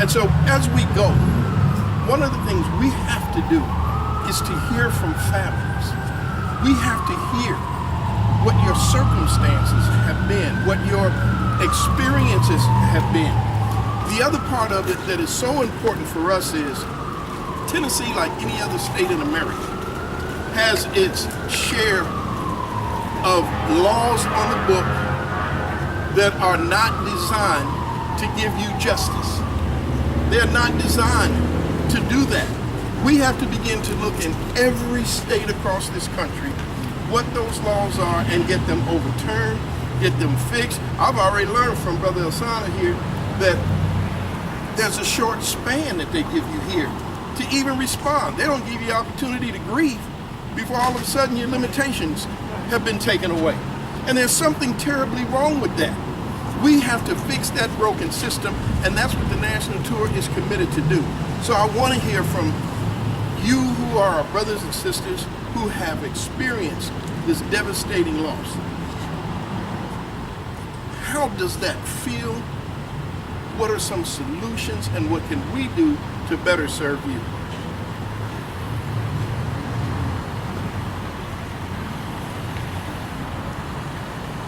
And so as we go, one of the things we have to do is to hear from families. We have to hear what your circumstances have been, what your experiences have been. The other part of it that is so important for us is Tennessee, like any other state in America, has its share of laws on the book that are not designed to give you justice. They're not designed to do that. We have to begin to look in every state across this country what those laws are and get them overturned, get them fixed. I've already learned from Brother Elsana here that there's a short span that they give you here to even respond. They don't give you opportunity to grieve before all of a sudden your limitations have been taken away. And there's something terribly wrong with that. We have to fix that broken system, and that's what the national tour is committed to do. So I want to hear from you who are our brothers and sisters who have experienced this devastating loss. How does that feel? What are some solutions, and what can we do to better serve you?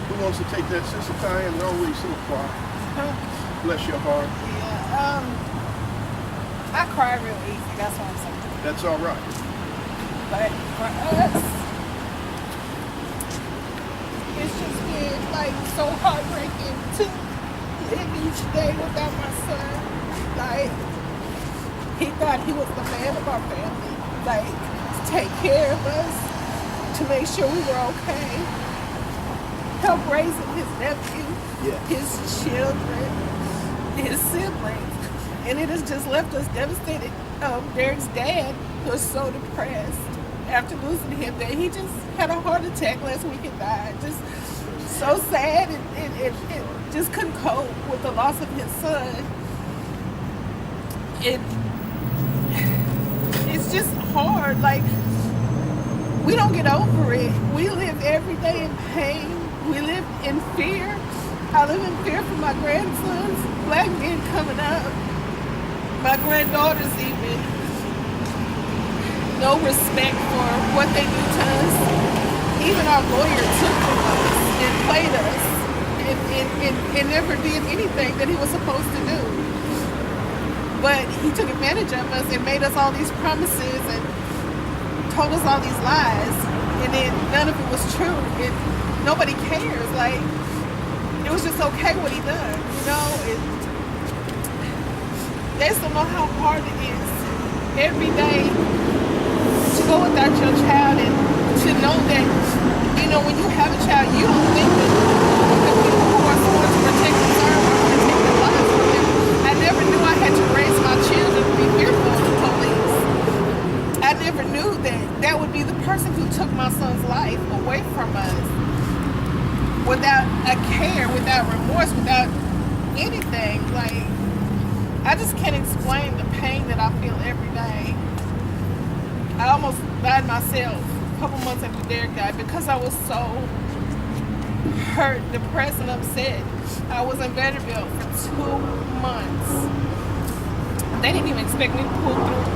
Who wants to take that? Sister Tyann, always so quiet. Bless your heart. Yeah, I cry real easy, that's what I'm saying. That's all right. But for us, it's just been like so heartbreaking to live each day without my son. Like, he thought he was the man of our family, like, to take care of us, to make sure we were okay, help raising his nephew, his children, his siblings, and it has just left us devastated. Derek's dad was so depressed after losing him that he just had a heart attack last week and died. Just so sad and just couldn't cope with the loss of his son. It's just hard. Like, we don't get over it. We live every day in pain. We live in fear. I live in fear for my grandsons, black men coming up. My granddaughters even. No respect for what they do to us. Even our lawyer took from us and played us and never did anything that he was supposed to do. But he took advantage of us and made us all these promises and told us all these lies, and then none of it was true, and nobody cares. Like, it was just okay what he done, you know? They just don't know how hard it is every day to go without your child, and to know that, you know, when you have a child, you don't think that the people who are supposed to protect them are going to take their lives from them. I never knew I had to raise my children to be fearful of the police. I never knew that that would be the person who took my son's life away from us without a care, without remorse, without anything. Like, I just can't explain the pain that I feel every day. I almost died myself a couple months after Derek died because I was so hurt, depressed, and upset. I was in Vanderbilt for 2 months. They didn't even expect me to pull through.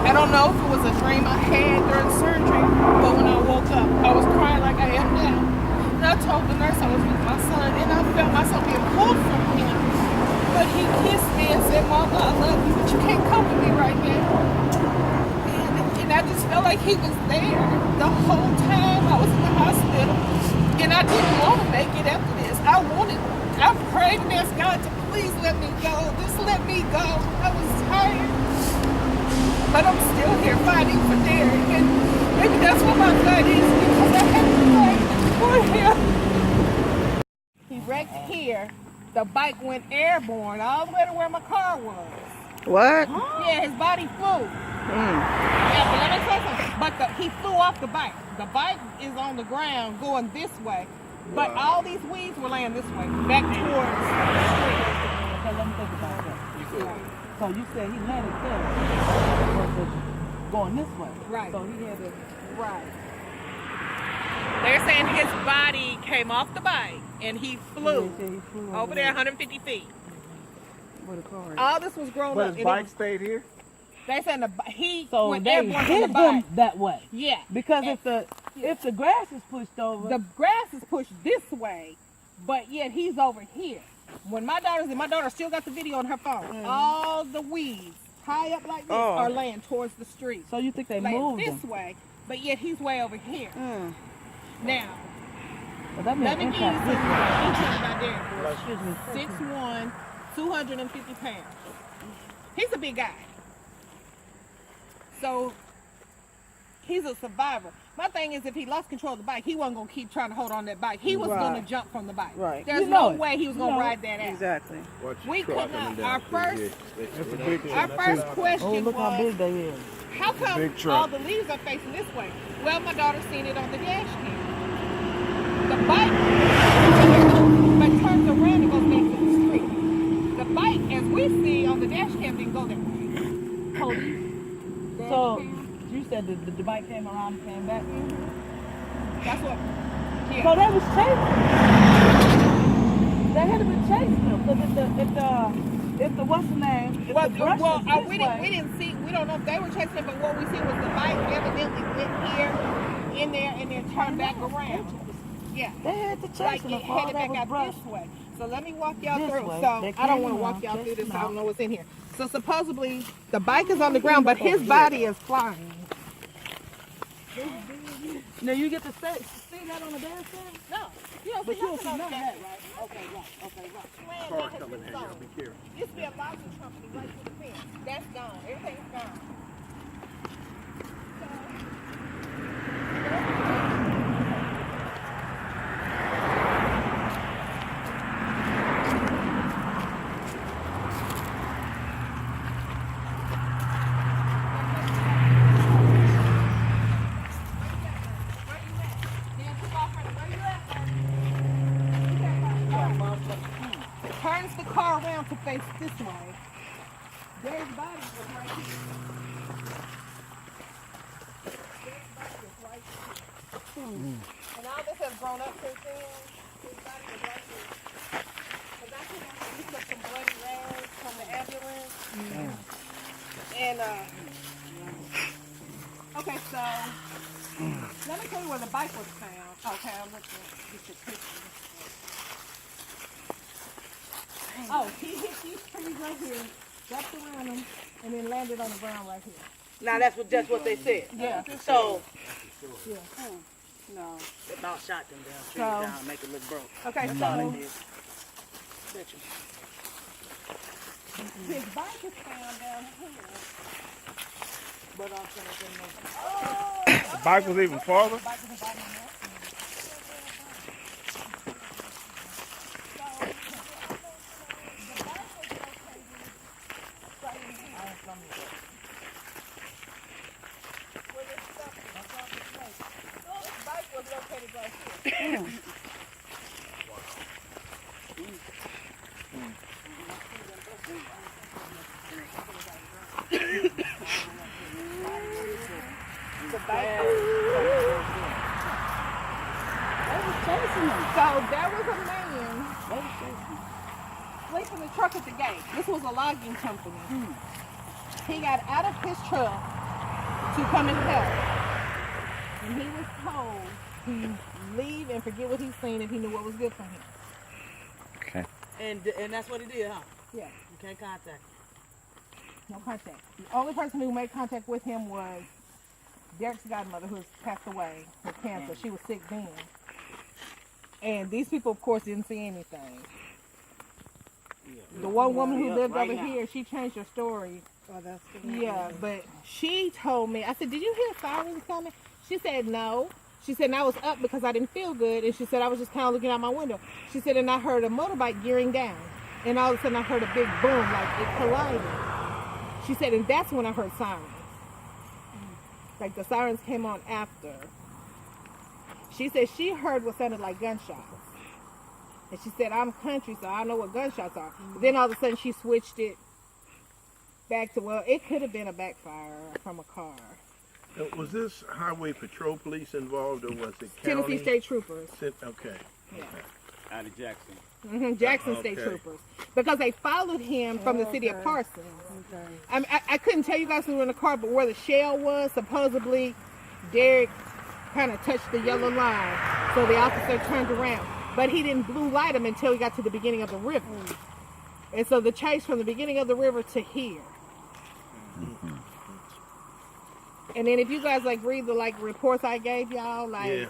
I don't know if it was a dream I had during surgery, but when I woke up, I was crying like I am now. And I told the nurse I was with my son, and I felt myself being pulled from him. But he kissed me and said, "Mama, I love you, but you can't come with me right now." And I just felt like he was there the whole time I was in the hospital. And I didn't want to make it after this. I prayed and asked God to please let me go. Just let me go. I was tired. But I'm still here fighting for Derek. And maybe that's what my fight is, because I have to fight for him. He wrecked here. The bike went airborne all the way to where my car was. What? Yeah, his body flew. Yeah, but let me tell you something. But he flew off the bike. The bike is on the ground going this way. But all these weeds were laying this way, back towards the street. Okay, let me think about that. So you said he landed there, was going this way. Right. So he had to. Right. They're saying his body came off the bike and he flew, He flew over there 150 feet. Where the car is. All this was grown But up. his and bike stayed here? They saying he So went they everyone on hit the him bike. that way. Yeah. Because And- if the grass is pushed over, The grass is pushed this way, but yet he's over here. When my daughter still got the video on her phone. All the weeds high up like this are laying towards the street. so you think they Laying moved this him? way, but yet he's way over here. Now, Well, that let means me give you some impact details about Derek Bush. Excuse me. 6'1", 250 pounds. He's a big guy. So he's a survivor. My thing is, if he lost control of the bike, he wasn't gonna keep trying to hold on that bike. He was gonna jump from the bike. Right. There's You know no it. way he was gonna You know ride that out. Exactly. We could not. Our first That's question Oh, look how was, big they is. how come big truck. all the leaves are facing this way? Well, my daughter seen it on the dash cam. The bike, but turns around and goes back to the street. The bike, as we see on the dash cam, didn't go that way. Police. So you said the bike came around and came back. That's what. Yeah. So they was chasing him. They had to be chasing him because if the what's the name? If Well, the brush was this we way, didn't see. We don't know if they were chasing him, but what we see was the bike evidently went here, in there, and then turned back around. Yeah. they had to chase Like him. it If all headed that back was out brush. this way. So let me walk y'all This through. way. So They I don't came want to walk around, y'all through chased this. him I don't out. know what's in here. So supposedly the bike is on the ground, but his body is flying. Now you get to see that on the dash cam? No, you don't But see you don't nothing see on none of the that, dash. right? Okay, right. Car coming in, y'all be careful. Used to be a lobster company right through the fence. That's gone. Everything's gone. Turns the car around to face this way. There's body was right here. There's body was right here. And all this has grown up since then. His body was right here. Because I think we took some bloody rags from the ambulance. And okay, so let me tell you where the bike was found. Okay, I'm looking at your picture. Oh, he hit these trees right here, wrapped around them, and then landed on the ground right here. Now that's what they said. Yeah. So Yeah. no, they about shot them down, trees So- down, make it look broke. Okay, That's all so they did. Bet you. his bike is found down here. But I'm saying they The bike was even farther? Bike is about in there. So there was a man sleeping in the truck at the gate. This was a logging company. He got out of his truck to come and help. And he was told to leave and forget what he's seen if he knew what was good for him. Okay. And that's what he did, huh? Yeah, You can't contact him. no contact. The only person who made contact with him was Derek's godmother, who has passed away with cancer. She was sick then. And these people, of course, didn't see anything. The one woman who lived right over now. here, she changed her story. Oh, that's Yeah, but she told me, I said, did you hear sirens coming? She said, no. She said, and I was up because I didn't feel good. And she said, I was just kind of looking out my window. She said, and I heard a motorbike gearing down. And all of a sudden I heard a big boom, like it collided. She said, and that's when I heard sirens. Like the sirens came on after. She said she heard what sounded like gunshots. And she said, I'm country, so I know what gunshots are. But then all of a sudden she switched it back to, well, it could have been a backfire from a car. Was this highway patrol police involved, or was it county? Tennessee State Troopers. Okay. Yeah. Okay. Out of Jackson. Jackson State Okay. Troopers, because they followed him from the city of Parsons. Okay. I couldn't tell you guys who were in the car, but where the shell was, supposedly Derek kind of touched the yellow line, so the officer turned around. But he didn't blue light him until he got to the beginning of the river. And so the chase from the beginning of the river to here. And then if you guys like read the like reports I gave y'all, like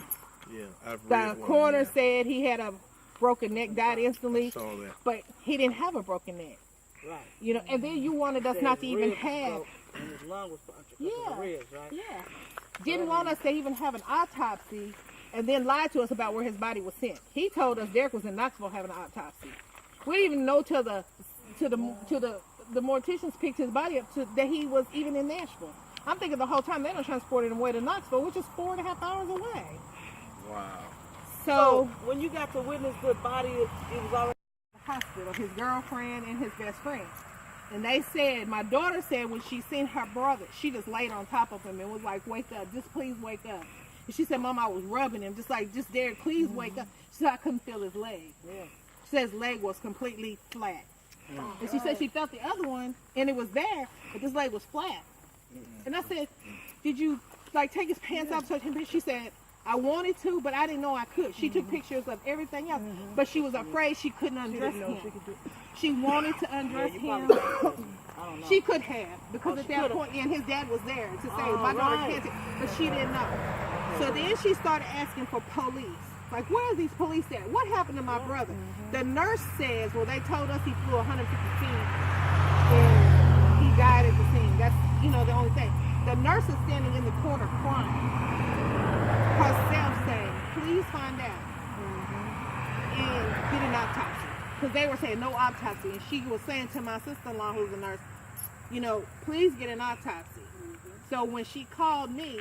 I've the read one, coroner yeah. said he had a broken neck, died instantly, Saw that. but he didn't have a broken neck. Right. You know, and then you wanted us not to even have, And his lung was punctured yeah, because of the ribs, right? yeah, didn't want us to even have an autopsy, and then lied to us about where his body was sent. He told us Derek was in Knoxville having an autopsy. We didn't even know till the morticians picked his body up that he was even in Nashville. I'm thinking the whole time they don't transport him away to Knoxville, which is 4.5 hours away. Wow. So when you got to witness the body, it was already hospital, his girlfriend and his best friend. And they said, my daughter said when she seen her brother, she just laid on top of him and was like, wake up, just please wake up. And she said, Mom, I was rubbing him, just Derek, please wake up. She said, I couldn't feel his leg. Yeah. She said his leg was completely flat. And she said she felt the other one and it was there, but this leg was flat. And I said, did you like take his pants off? So she said, I wanted to, but I didn't know I could. She took pictures of everything else, but she was afraid she couldn't undress him. She wanted to undress him. I don't know. She could have, because at that point, and his dad was there to say, my daughter can't, but she didn't know. So then she started asking for police. Like, where are these police at? What happened to my brother? The nurse says, well, they told us he flew 150 feet and he died at the scene. That's, the only thing. The nurse is standing in the corner crying. Herself saying, please find out and get an autopsy. Because they were saying no autopsy. And she was saying to my sister-in-law, who's a nurse, please get an autopsy. So when she called me,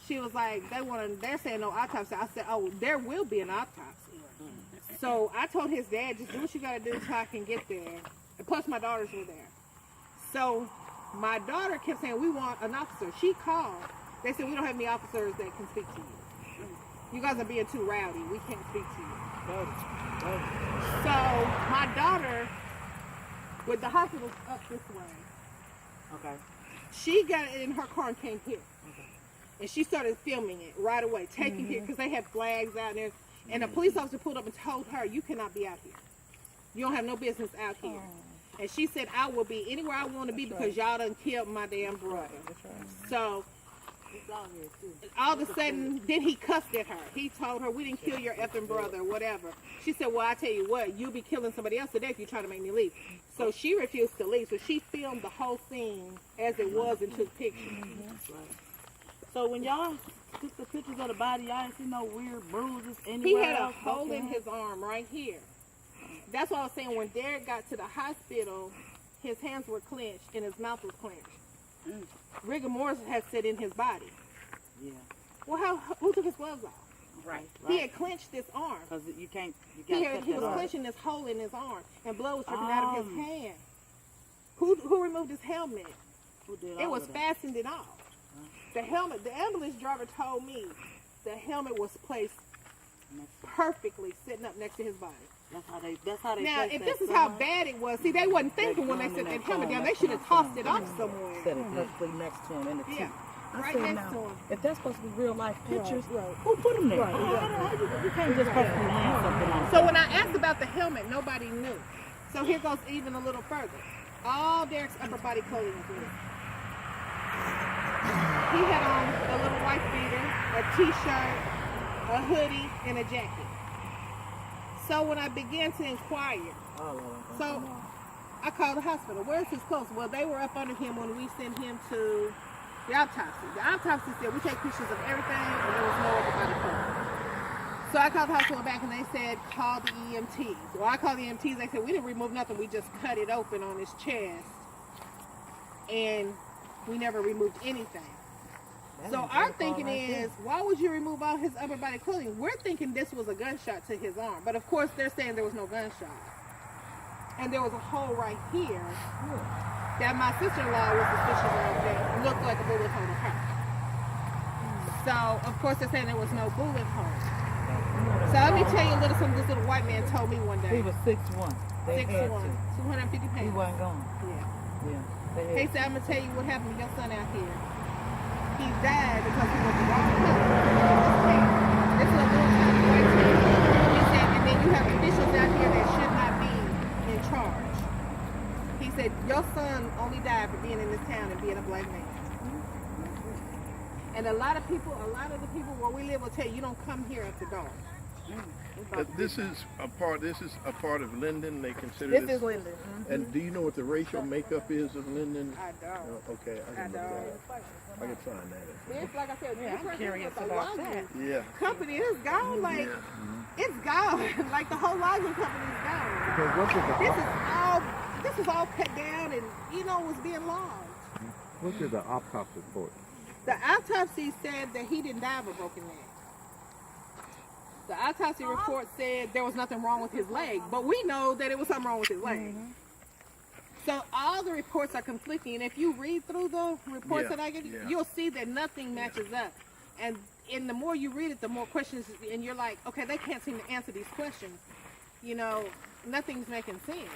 she was like, they're saying no autopsy. I said, oh, there will be an autopsy. So I told his dad, just do what you got to do so I can get there. And plus my daughters were there. So my daughter kept saying, we want an officer. She called. They said, we don't have any officers that can speak to you. You guys are being too rowdy. We can't speak to you. So my daughter, with the hospital up this way, Okay. she got in her car and came here. And she started filming it right away, taking pictures, because they had flags out there. And a police officer pulled up and told her, you cannot be out here. You don't have no business out here. And she said, I will be anywhere I want to be because y'all done killed my damn brother. So all of a sudden, then he cussed at her. He told her, we didn't kill your effing brother, whatever. She said, well, I tell you what, you'll be killing somebody else today if you try to make me leave. So she refused to leave. So she filmed the whole scene as it was and took pictures. So when y'all took the pictures of the body, y'all ain't see no weird bruises anywhere He had a else? hole in his arm right here. That's why I was saying when Derek got to the hospital, his hands were clenched and his mouth was clenched. Rigor mortis had set in his body. Yeah. Well, who took his gloves off? Right. He had clenched this arm. Because you can't, He was clenching this hole in his arm, and blood was dripping out of his hand. Who removed his helmet? Who did It all was of that? fastened it off. The helmet, the ambulance driver told me the helmet was placed perfectly sitting up next to his body. That's how they Now, placed if that this is how sign. bad it was, see, they wasn't thinking when they set that helmet down. They should have tossed it off somewhere. Set it perfectly next to him in the teeth. Yeah, I right said, next now, to him. if that's supposed to be real life pictures, Right. who put them there? You can't just perfectly land something on. So when I asked about the helmet, nobody knew. So here goes even a little further. All Derek's upper body clothing was in. He had on a little white beater, a t-shirt, a hoodie, and a jacket. So when I began to inquire, so I called the hospital. Where's his clothes? Well, they were up under him when we sent him to the autopsy. The autopsy said we take pictures of everything, and there was no upper body clothing. So I called the hospital back, and they said, call the EMTs. Well, I called the EMTs. They said, we didn't remove nothing. We just cut it open on his chest, and we never removed anything. So our thinking is, why would you remove all his upper body clothing? We're thinking this was a gunshot to his arm. But of course, they're saying there was no gunshot. And there was a hole right here that my sister-in-law was suspicious of that looked like a bullet hole to her. So, of course, they're saying there was no bullet hole. So let me tell you a little something this little white man told me one day. He was 6'1". They 6'1", had to. 250 He pounds. wasn't going. Yeah. Yeah. They He had said, I'm going to tell you what happened to your son out here. He died because he was the wrong color. This is a little tiny white man. He said, and then you have officials out here that should not be in charge. He said, your son only died for being in this town and being a black man. And a lot of the people where we live will tell you don't come here after dark. This is a part of Linden. They consider This this. is Linden. And do you know what the racial makeup is of Linden? I don't. Okay, I can look that up. I can find that. It's like I said, I'm curious about that. Yeah. company is gone. Like it's gone. Like the whole lodging company is gone. Because what did This is all cut down and was being logged. the autopsy report? The autopsy said that he didn't die of a broken leg. The autopsy report said there was nothing wrong with his leg, but we know that it was something wrong with his leg. So all the reports are conflicting, and if you read through the reports that I get, you'll see that nothing matches up. And the more you read it, the more questions, and you're like, okay, they can't seem to answer these questions. Nothing's making sense.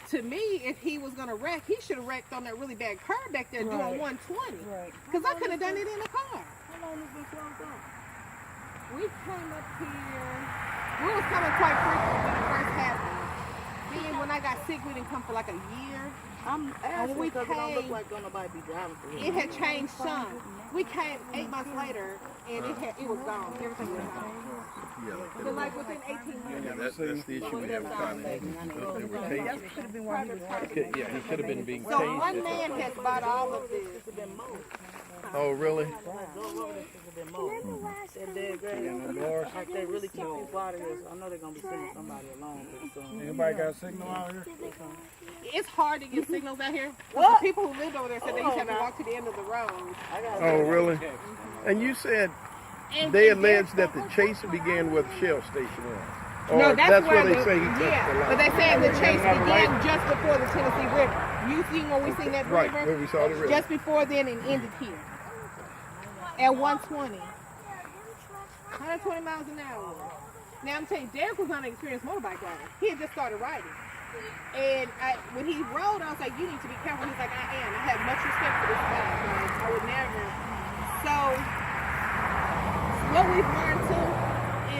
To me, if he was going to wreck, he should have wrecked on that really bad curb back there doing 120. Because I could have done it in the car. How long has been closed off? We came up here. We was coming quite frequent when it first happened. Then when I got sick, we didn't come for like a year. I'm asking we because it don't look came- like don't nobody be driving through It here. had changed some. We came 8 months later, and it was gone. Everything was gone. So like within 18 months. That's the issue we have finding. They were tased. That should have been where he was hurt. Yeah, he could have been being So one man has bought all of this. Oh, really? That dead grass. Like they really keep people out of here. So I know they're gonna be sending somebody along pretty soon. Anybody got a signal out here? It's hard to get signals out here. The people who lived over there said they used to have to walk to the end of the road. Oh, really? And you said And they and alleged there's- that the chase began where the Shell station was. Or No, that's where where they say he touched the line. but they saying the chase began just before the Tennessee River. You see when we seen that Right, river? where we saw the river. Just before then and ended here. At 120. 120 miles an hour. Now I'm telling you, Derek was not an experienced motorbike rider. He had just started riding. And when he rode, I was like, you need to be careful. He's like, I am. I have much respect for this guy. Like, I would never. So what we've learned too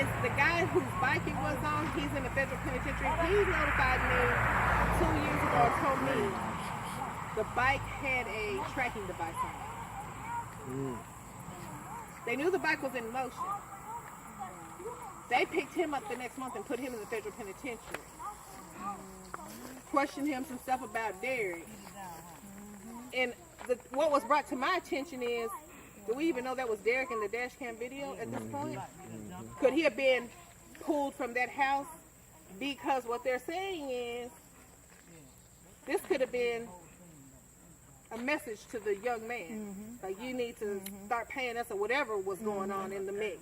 is the guy whose bike it was on, he's in the federal penitentiary. He notified me 2 years ago and told me the bike had a tracking device on it. They knew the bike was in motion. They picked him up the next month and put him in the federal penitentiary. Questioned him some stuff about Derek. And what was brought to my attention is, do we even know that was Derek in the dash cam video at this point? Could he have been pulled from that house? Because what they're saying is, this could have been a message to the young man. Like, you need to start paying us or whatever was going on in the mix.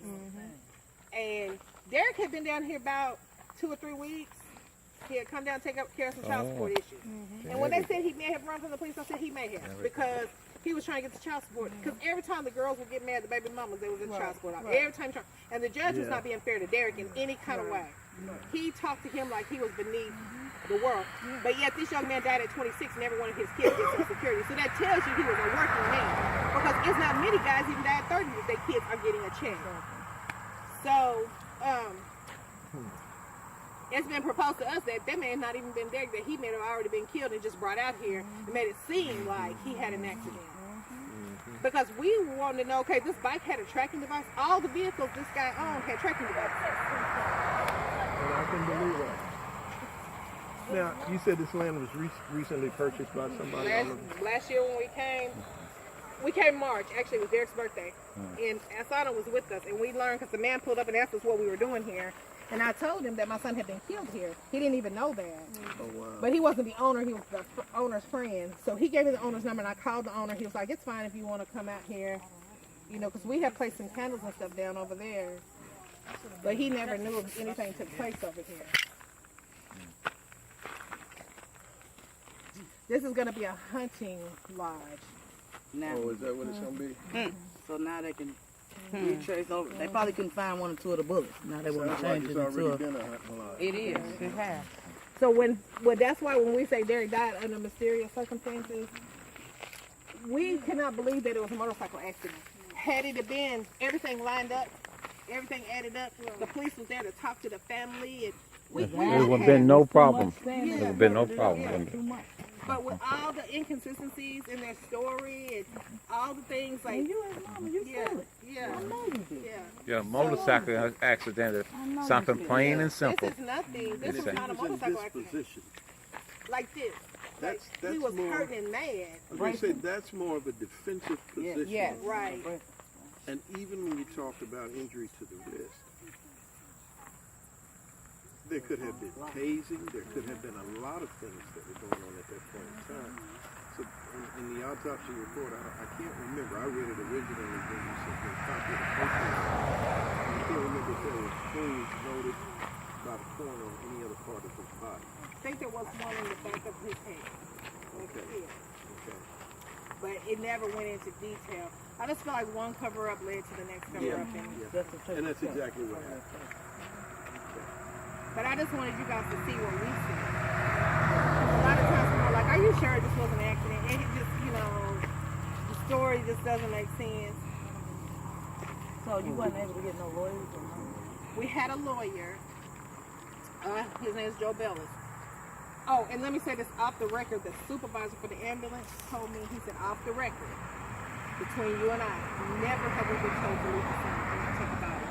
And Derek had been down here about 2 or 3 weeks. He had come down and take care of some child support issues. And when they said he may have run from the police, I said he may have. Because he was trying to get the child support. Because every time the girls would get mad, the baby mamas, they would get child support out. Every time, and the judge was not being fair to Derek in any kind of way. He talked to him like he was beneath the world. But yet this young man died at 26 and every one of his kids gets Social Security. So that tells you he was a working man. Because it's not many guys even die at 30 that their kids are getting a check. So, it's been proposed to us that may have not even been Derek, that he may have already been killed and just brought out here and made it seem like he had an accident. Because we wanted to know, okay, this bike had a tracking device. All the vehicles this guy owned had tracking devices. And I can believe that. Now, you said this land was recently purchased by somebody. Last year when we came March, actually it was Derek's birthday, and Asana was with us, and we learned, because the man pulled up and asked us what we were doing here, and I told him that my son had been killed here. He didn't even know that. Oh, wow. But he wasn't the owner, he was the owner's friend. So he gave me the owner's number, and I called the owner. He was like, it's fine if you want to come out here, because we had placed some candles and stuff down over there. But he never knew if anything took place over here. This is going to be a hunting lodge. Now, Oh, is that what it's going to be? so now they can Retrace over. They probably couldn't find one or two of the bullets. Now they want to Sounds like change it's it into already a... been a lot. It is. It has. So that's why when we say Derek died under mysterious circumstances, we cannot believe that it was a motorcycle accident. Had it have been everything lined up, everything added up, the police was there to talk to the family, and There would have been no problem. Yeah. There would have been no problem. Yeah. wouldn't it? Too much. but with all the inconsistencies in their story and all the things like And you as mama, you yeah, feel it. yeah, I know you did. yeah. Yeah, motorcycle accident is I know something you did. plain and simple. This is nothing. This is Anything. not a He was in motorcycle accident. disposition. Like this. That's he was more. hurting and mad. I was gonna say that's more of a defensive position. Yes. Right. And even when you talk about injury to the wrist, there could have been tasing. There could have been a lot of things that were going on at that point in time. So in the autopsy report, I can't remember. I read it originally when you sent me a copy of the paper. I can't remember if there was holes noted by the coroner on any other part of his body. I think there was one in the back of his head. Like Okay. here. Okay. But it never went into detail. I just feel like one cover up led to the next cover up. Yeah. And that's exactly what happened. But I just wanted you guys to see what we see. A lot of times people are like, are you sure this was an accident? And it just, the story just doesn't make sense. So you wasn't able to get no lawyers or nothing? We had a lawyer. His name is Joe Bellis. Oh, and let me say this off the record. The supervisor for the ambulance told me, he said, off the record, between you and I, never have we been told to leave the scene when I take a body.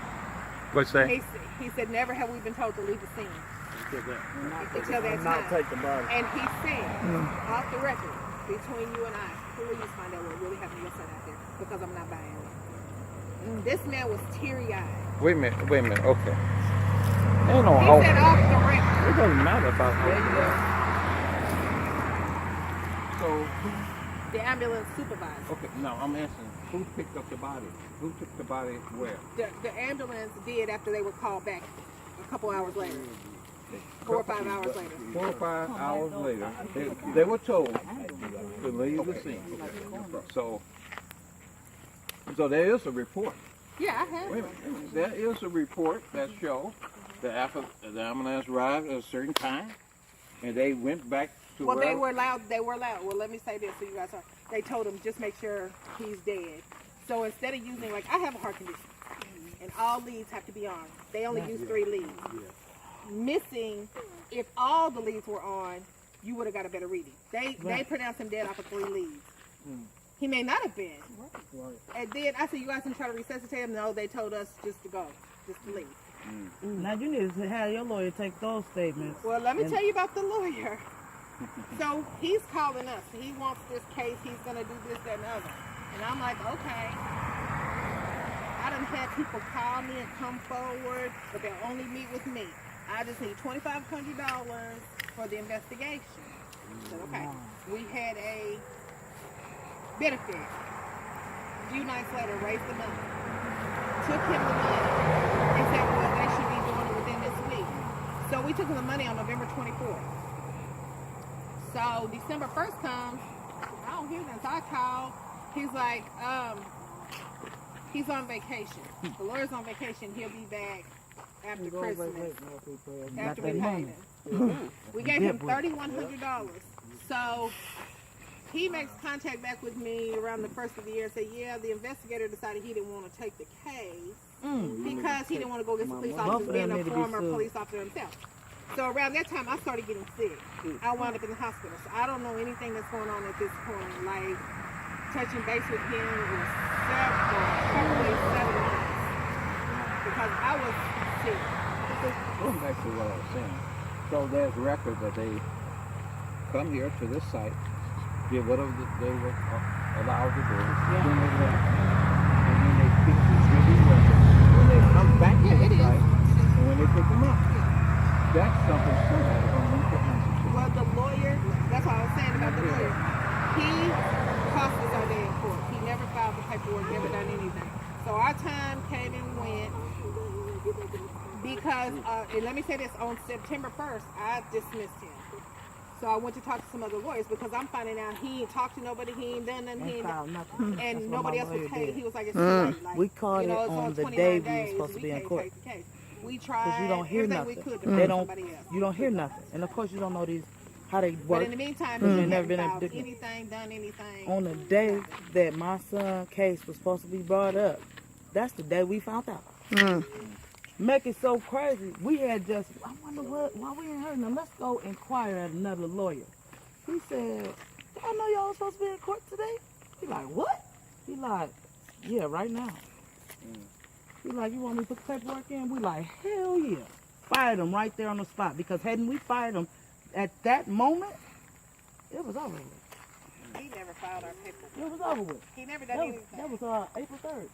What's that? He said, never have we been told to leave the scene until that Not time. take the body. And he said, off the record, between you and I, please find out what really happened to your son out there, because I'm not buying it. This man was teary-eyed. Wait a minute. Okay. Ain't no He hope. said off the record. It doesn't matter about There you go. So, The ambulance supervisor. okay, now I'm asking, who picked up the body? Who took the body where? The ambulance did after they were called back a couple hours later. 4 or 5 hours later. 4 or 5 hours later, they were told to leave the scene. So there is a report. Yeah, I have. Wait a minute. There is a report that shows that after the ambulance arrived at a certain time, and they went back to Well, where... they were allowed. Well, let me say this so you guys are. They told him just make sure he's dead. So instead of using, like, I have a heart condition, and all leads have to be on. They only use 3 leads. Missing, if all the leads were on, you would have got a better reading. They pronounced him dead off of 3 leads. He may not have been. And then I said, you guys can try to resuscitate him. No, they told us just to go, just to leave. Now you need to have your lawyer take those statements. Well, let me tell you about the lawyer. So he's calling us. He wants this case. He's going to do this, that, and the other. And I'm like, okay. I done had people call me and come forward, but they'll only meet with me. I just need $2,500 for the investigation. I said, okay. We had a benefit. A few nights later, raised the money. Took him the money and said, well, they should be doing it within this week. So we took him the money on November 24th. So December 1st comes, I don't hear this. I call. He's like, he's on vacation. The lawyer's on vacation. He'll be back after Christmas. After we paid him. We gave him $3,100. So he makes contact back with me around the first of the year and say, yeah, the investigator decided he didn't want to take the case because he didn't want to go against the police officer being a former police officer himself. So around that time, I started getting sick. I wound up in the hospital. So I don't know anything that's going on at this point. Like, touching base with him was probably 7 months. Because I was sick. Going back to what I was saying. So there's record that they come here to this site, did whatever they were allowed to do, then they left. And then they keep distributing records. When they come back to the site, and when they pick them up. That's something somebody don't need to answer to. Well, the lawyer, that's what I was saying about the lawyer. He cost us our day in court. He never filed the paperwork, never done anything. So our time came and went because, and let me say this, on September 1st, I dismissed him. So I went to talk to some other lawyers because I'm finding out he ain't talked to nobody, he ain't done nothing, he ain't Filed nothing. That's and what nobody my else was lawyer paid. did. He was like, it's too late. Like, We caught you know, it it's on the 29 day we days. was supposed to be in can't court. take the case. We Because tried you don't hear everything nothing. we could to They find don't. somebody else. You don't hear nothing, and of course you don't know how they But work. in the meantime, Because he they hadn't never been filed addicted. anything, done anything. On the day that my son's case was supposed to be brought up, that's the day we found out. Make it so crazy. We had just, I wonder why we ain't heard them. Let's go inquire at another lawyer. He said, y'all know y'all was supposed to be in court today? He like, what? He like, yeah, right now. He like, you want me to put the paperwork in? We like, hell yeah. Fired him right there on the spot. Because hadn't we fired him at that moment, it was over with. He never filed our paperwork. It was over with. He never done That anything. was April 3rd.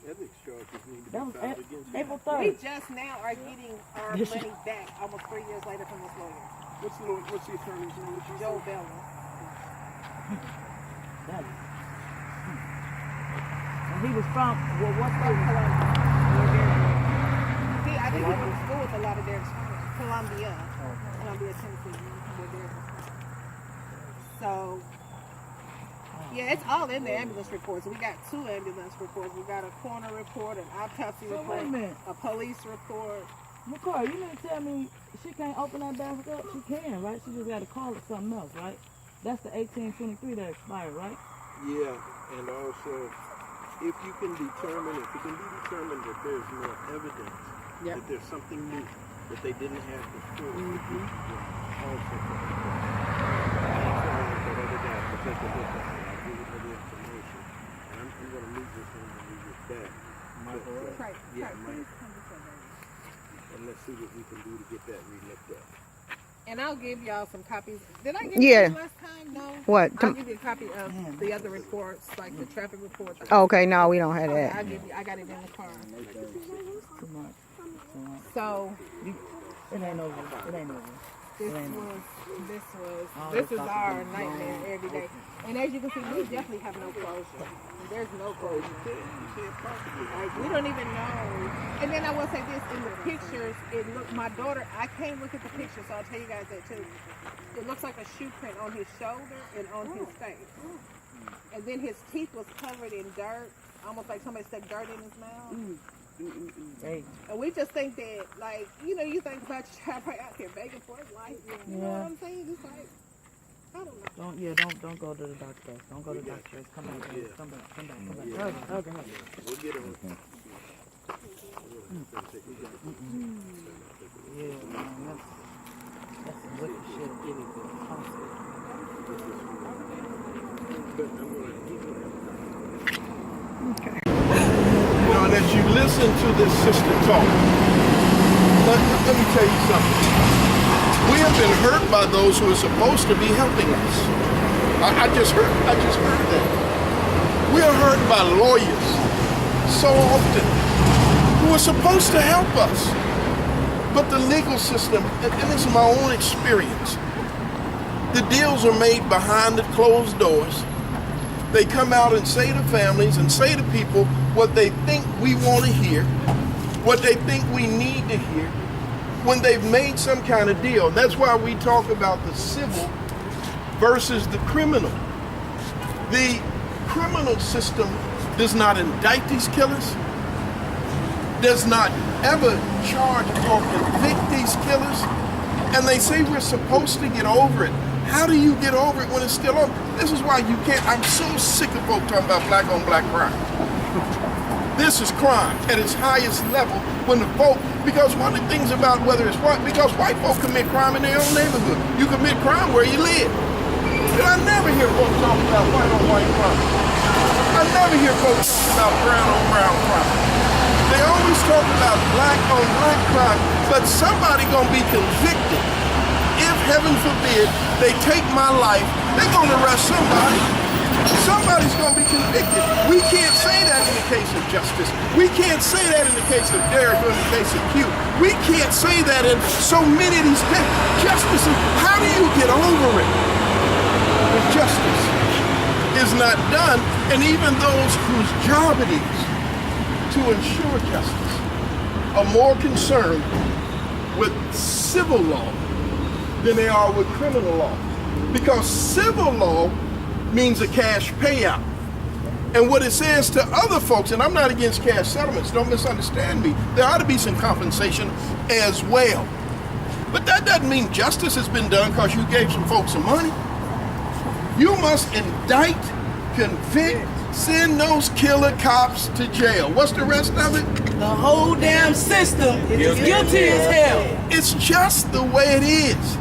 Ethics charges need to That be was filed against you. April We 3rd. just now are getting our money back almost 3 years later from this lawyer, What's the attorney's name? Joe Bella. That was, and he was from, well, what From state? Columbia. I think he went to school with a lot of their Columbia, Tennessee. Where they're from. So, yeah, it's all in the ambulance reports. We got 2 ambulance reports. We got a coroner report, an autopsy So report, wait a minute. a police report. McCoy, you didn't tell me she can't open that basket up? She can, right? She just got to call it something else, right? That's the 1823 that expired, right? Yeah, and also, if it can be determined that there's more evidence, that there's something new that they didn't have before, also that other guy to take a look at it. I'll give you the information. And I'm going to meet with him when we get back. Right. Yeah, Mike. And let's see what we can do to get that re-looked at. And I'll give y'all some copies. Did I give Yeah. you last time? No. What? I'll give you a copy of the other reports, like the traffic reports. Okay, no, we don't have Okay, that. I'll give you. I got it in the car. Too much. So It ain't over. It ain't over. this is our nightmare every day. And as you can see, we definitely have no closure. There's no closure. Like, we don't even know. And then I will say this, in the pictures, my daughter, I can't look at the picture, so I'll tell you guys that too. It looks like a shoe print on his shoulder and on his face. And then his teeth was covered in dirt, almost like somebody stuck dirt in his mouth. Hey, And we just think that, like, you know, you think about your child right out there begging for his life. You know what I'm saying? It's like, I don't know. don't go to the doctor. Don't go to the doctor. Come back. Come back. Okay. We'll get him. Yeah, man, that's some wicked shit. You know, and as you listen to this sister talk, let me tell you something. We have been hurt by those who are supposed to be helping us. I just heard that. We are hurt by lawyers so often who are supposed to help us. But the legal system, and this is my own experience, the deals are made behind the closed doors. They come out and say to families and say to people what they think we want to hear, what they think we need to hear, when they've made some kind of deal. That's why we talk about the civil versus the criminal. The criminal system does not indict these killers, does not ever charge or convict these killers, and they say we're supposed to get over it. How do you get over it when it's still on? This is why you can't. I'm so sick of folk talking about black on black crime. This is crime at its highest level when the folk, because one of the things about whether it's white, because white folk commit crime in their own neighborhood. You commit crime where you live. And I never hear folks talk about white on white crime. I never hear folks talk about brown on brown crime. They always talk about black on black crime, but somebody gonna be convicted. If, heaven forbid, they take my life, they're gonna arrest somebody. Somebody's gonna be convicted. We can't say that in the case of justice. We can't say that in the case of Derek or in the case of Q. We can't say that in so many of these cases. Justice is, how do you get over it? If justice is not done, and even those whose job it is to ensure justice are more concerned with civil law than they are with criminal law. Because civil law means a cash payout. And what it says to other folks, and I'm not against cash settlements, don't misunderstand me, there ought to be some compensation as well. But that doesn't mean justice has been done because you gave some folks some money. You must indict, convict, send those killer cops to jail. What's the rest of it? The whole damn system is guilty as hell. It's just the way it is.